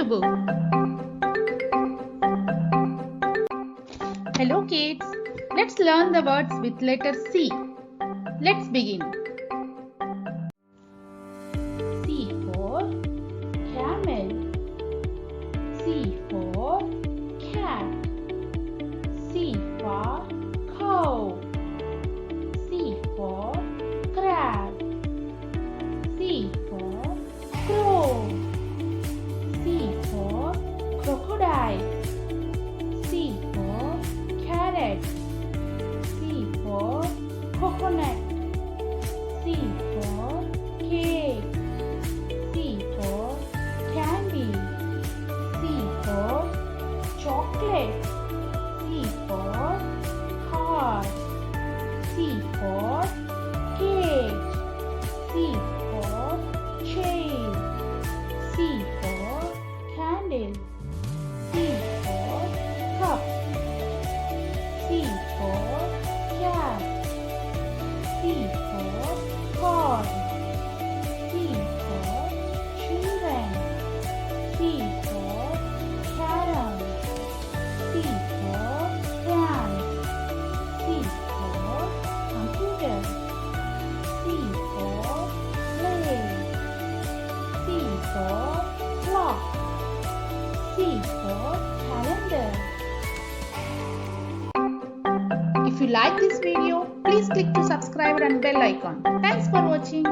notebook. Hello kids, let's learn the words with letter C. Let's begin. C for camel. C for cat. C for cow. C for crab. C for crow. C for crocodile. C for carrot. C for coconut. C for cake. C for candy. C for chocolate. C for car. C for cage. C for chain. C for candle. C for cup. C for cat. C for corn. C for children. C for carom. C for France. C for computer. C for play. C for clock. C for calendar. If you like this video, please click to subscribe and bell icon. Thanks for watching.